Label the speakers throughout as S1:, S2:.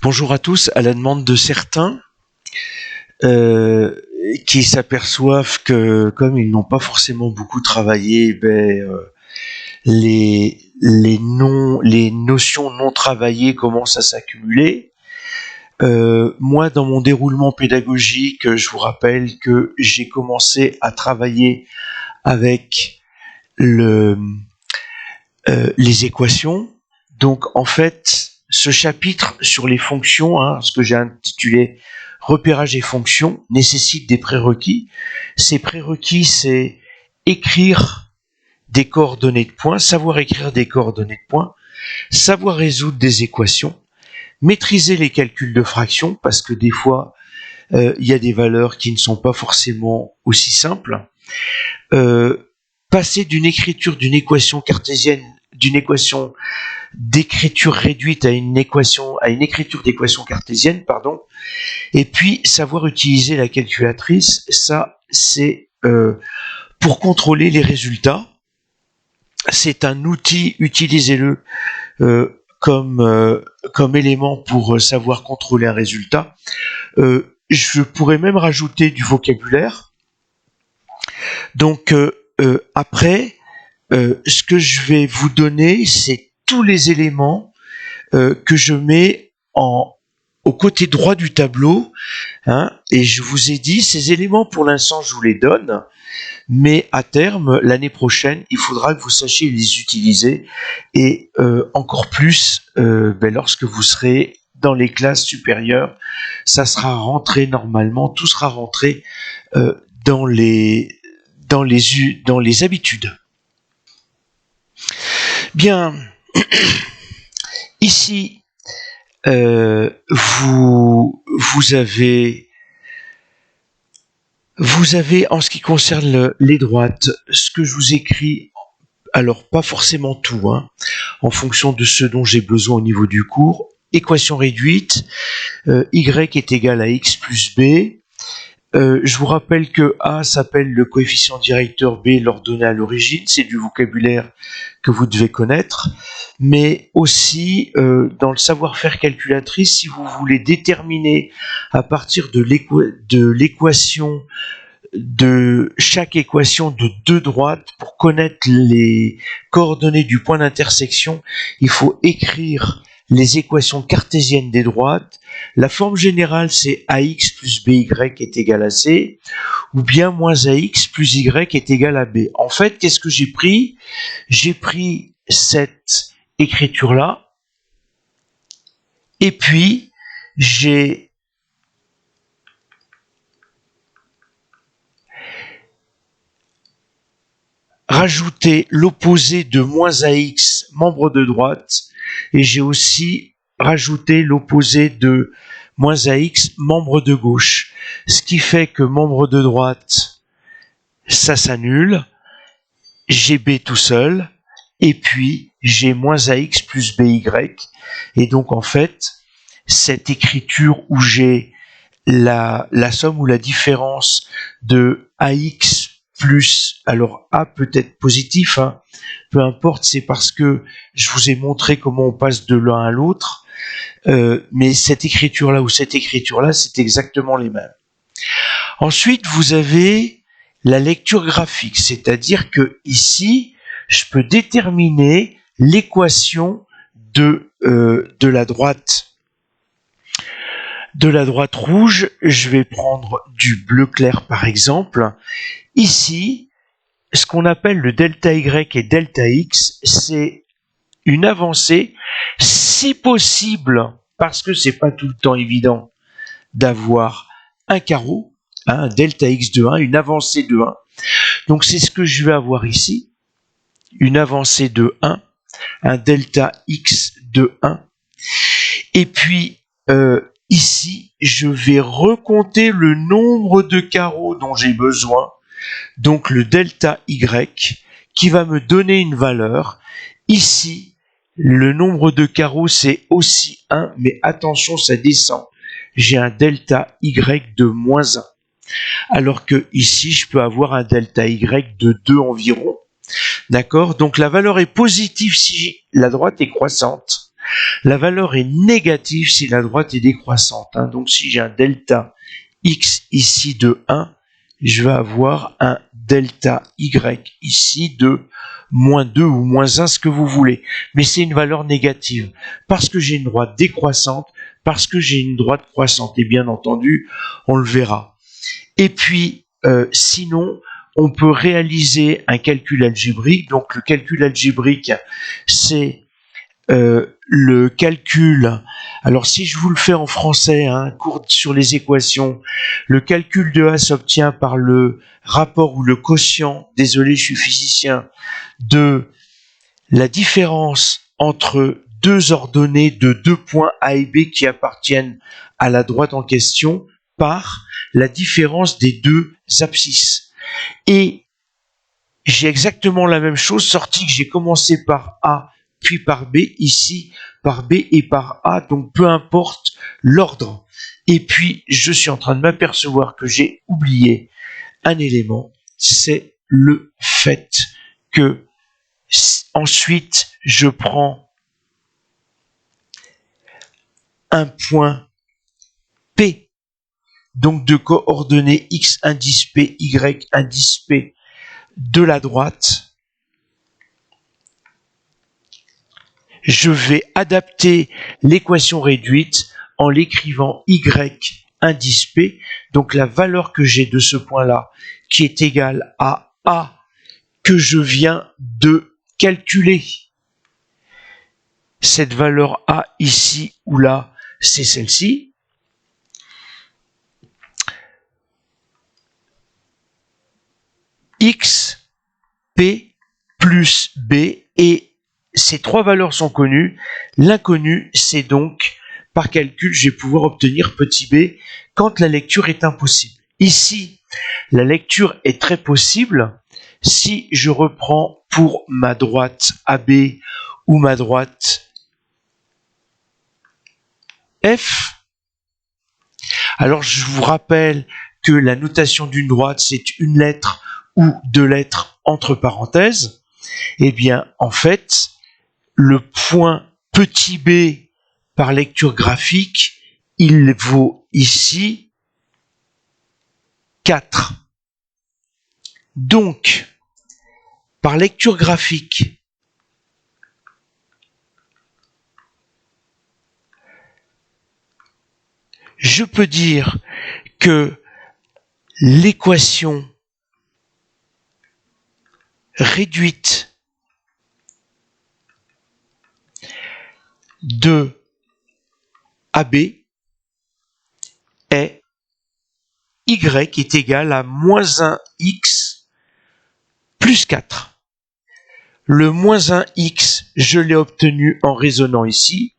S1: Bonjour à tous. À la demande de certains qui s'aperçoivent que comme ils n'ont pas forcément beaucoup travaillé, les notions non travaillées commencent à s'accumuler. Moi, dans mon déroulement pédagogique, je vous rappelle que j'ai commencé à travailler avec les équations. Donc, en fait, ce chapitre sur les fonctions, ce que j'ai intitulé repérage et fonctions, nécessite des prérequis. Ces prérequis, c'est écrire des coordonnées de points, savoir écrire des coordonnées de points, savoir résoudre des équations, maîtriser les calculs de fractions, parce que des fois, il y a des valeurs qui ne sont pas forcément aussi simples. Passer d'une écriture d'une équation cartésienne, d'une équation d'écriture réduite à une écriture d'équation cartésienne, et puis savoir utiliser la calculatrice. Ça, c'est pour contrôler les résultats. C'est un outil, utilisez-le comme élément pour savoir contrôler un résultat. Je pourrais même rajouter du vocabulaire. Donc après, ce que je vais vous donner, c'est tous les éléments que je mets au côté droit du tableau, et je vous ai dit, ces éléments pour l'instant je vous les donne, mais à terme, l'année prochaine, il faudra que vous sachiez les utiliser, et encore plus lorsque vous serez dans les classes supérieures, ça sera rentré normalement, tout sera rentré dans les habitudes. Bien, ici, vous avez, en ce qui concerne les droites, ce que je vous écris, alors pas forcément tout, en fonction de ce dont j'ai besoin au niveau du cours. Équation réduite, y est égal à x plus b. Je vous rappelle que A s'appelle le coefficient directeur, B l'ordonnée à l'origine, c'est du vocabulaire que vous devez connaître, mais aussi dans le savoir-faire calculatrice, si vous voulez déterminer à partir de l'équation, de chaque équation de deux droites, pour connaître les coordonnées du point d'intersection, il faut écrire les équations cartésiennes des droites. La forme générale, c'est ax plus by est égal à c, ou bien moins ax plus y est égal à b. En fait, qu'est-ce que j'ai pris? J'ai pris cette écriture-là, et puis j'ai rajouté l'opposé de moins ax, membre de droite, et j'ai aussi rajouté l'opposé de moins ax, membre de gauche. Ce qui fait que membre de droite, ça s'annule, j'ai b tout seul, et puis j'ai moins ax plus by. Et donc en fait, cette écriture où j'ai la somme ou la différence de ax plus, alors a peut être positif, peu importe, c'est parce que je vous ai montré comment on passe de l'un à l'autre, mais cette écriture-là ou cette écriture-là, c'est exactement les mêmes. Ensuite, vous avez la lecture graphique, c'est-à-dire que ici, je peux déterminer l'équation de la droite rouge. Je vais prendre du bleu clair par exemple. Ici, ce qu'on appelle le delta y et delta x, c'est une avancée, si possible, parce que c'est pas tout le temps évident d'avoir un carreau, un delta x de 1, une avancée de 1. Donc c'est ce que je vais avoir ici, une avancée de 1, un delta x de 1. Et puis ici, je vais recompter le nombre de carreaux dont j'ai besoin, donc le delta y, qui va me donner une valeur. Ici, le nombre de carreaux, c'est aussi 1, mais attention, ça descend. J'ai un delta y de moins 1. Alors que ici, je peux avoir un delta y de 2 environ. D'accord? Donc la valeur est positive si la droite est croissante. La valeur est négative si la droite est décroissante. Hein. Donc si j'ai un delta x ici de 1, je vais avoir un delta y ici de moins 2 ou moins 1, ce que vous voulez. Mais c'est une valeur négative, parce que j'ai une droite décroissante, parce que j'ai une droite croissante. Et bien entendu, on le verra. Et puis, sinon, on peut réaliser un calcul algébrique. Donc le calcul algébrique, c'est le calcul, alors si je vous le fais en français, hein, cours sur les équations, le calcul de A s'obtient par le rapport ou le quotient, désolé je suis physicien, de la différence entre deux ordonnées de deux points A et B qui appartiennent à la droite en question par la différence des deux abscisses. Et j'ai exactement la même chose, sorti que j'ai commencé par A puis par B, ici par B et par A, donc peu importe l'ordre. Et puis, je suis en train de m'apercevoir que j'ai oublié un élément, c'est le fait que ensuite, je prends un point P, donc de coordonnées X indice P, Y indice P de la droite. Je vais adapter l'équation réduite en l'écrivant y indice P, donc la valeur que j'ai de ce point-là, qui est égale à A que je viens de calculer. Cette valeur A ici ou là, c'est celle-ci. X, P plus B, et ces trois valeurs sont connues. L'inconnu, c'est donc, par calcul, je vais pouvoir obtenir petit b quand la lecture est impossible. Ici, la lecture est très possible si je reprends pour ma droite AB ou ma droite F. Alors, je vous rappelle que la notation d'une droite, c'est une lettre ou deux lettres entre parenthèses. Eh bien, en fait, le point petit b par lecture graphique, il vaut ici 4. Donc, par lecture graphique, je peux dire que l'équation réduite de AB est y est égal à moins 1x plus 4. Le moins 1x, je l'ai obtenu en raisonnant ici.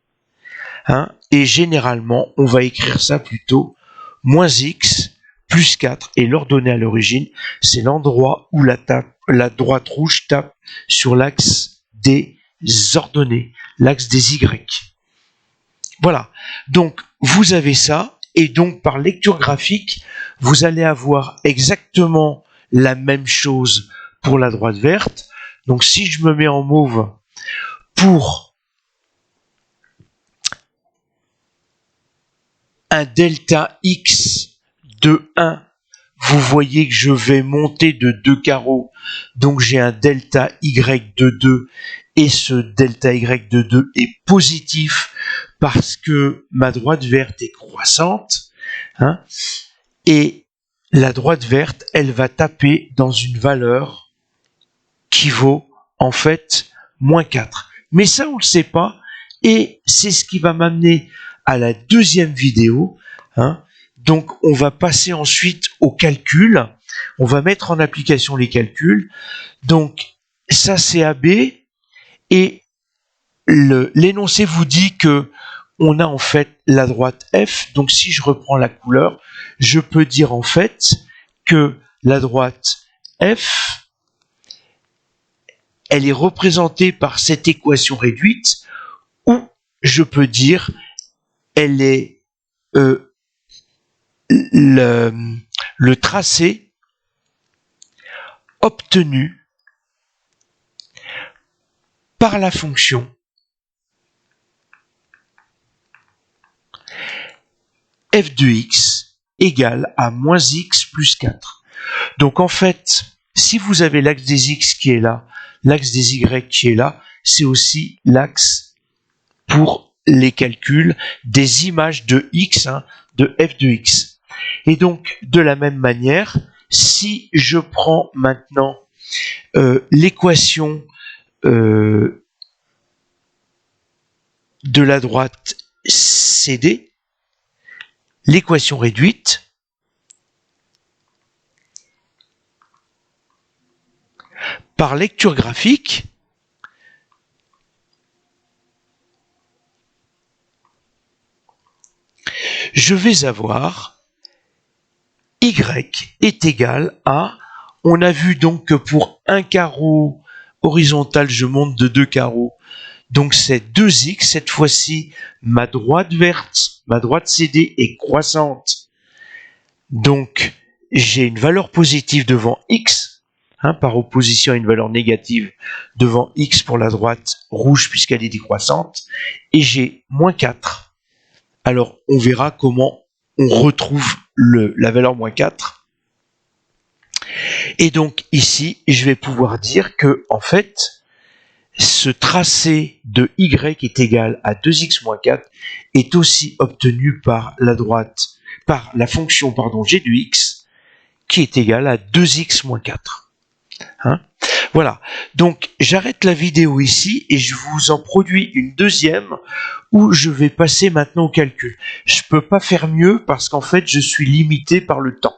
S1: Hein, et généralement, on va écrire ça plutôt moins x plus 4. Et l'ordonnée à l'origine, c'est l'endroit où la droite rouge tape sur l'axe des ordonnées, l'axe des y. Voilà. Donc, vous avez ça. Et donc, par lecture graphique, vous allez avoir exactement la même chose pour la droite verte. Donc, si je me mets en mauve pour un delta x de 1, vous voyez que je vais monter de 2 carreaux. Donc, j'ai un delta y de 2. Et ce delta y de 2 est positif parce que ma droite verte est croissante. Hein, et la droite verte, elle va taper dans une valeur qui vaut en fait moins 4. Mais ça, on ne le sait pas. Et c'est ce qui va m'amener à la deuxième vidéo. Hein. Donc, on va passer ensuite au calcul. On va mettre en application les calculs. Donc, ça, c'est AB. Et l'énoncé vous dit que on a en fait la droite F. Donc, si je reprends la couleur, je peux dire en fait que la droite F, elle est représentée par cette équation réduite, ou je peux dire elle est le tracé obtenu par la fonction f de x égale à moins x plus 4. Donc en fait, si vous avez l'axe des x qui est là, l'axe des y qui est là, c'est aussi l'axe pour les calculs des images de x, de f de x. Et donc, de la même manière, si je prends maintenant l'équation de la droite CD, l'équation réduite, par lecture graphique, je vais avoir y est égal à, on a vu donc que pour un carreau horizontal, je monte de 2 carreaux, donc c'est 2x, cette fois-ci, ma droite verte, ma droite CD est croissante, donc j'ai une valeur positive devant x, par opposition à une valeur négative devant x pour la droite rouge puisqu'elle est décroissante, et j'ai moins 4. Alors on verra comment on retrouve la valeur moins 4. Et donc ici, je vais pouvoir dire que en fait, ce tracé de y est égal à 2x moins 4 est aussi obtenu par la fonction g de x qui est égale à 2x moins 4. Voilà, donc j'arrête la vidéo ici et je vous en produis une deuxième où je vais passer maintenant au calcul. Je ne peux pas faire mieux parce qu'en fait je suis limité par le temps.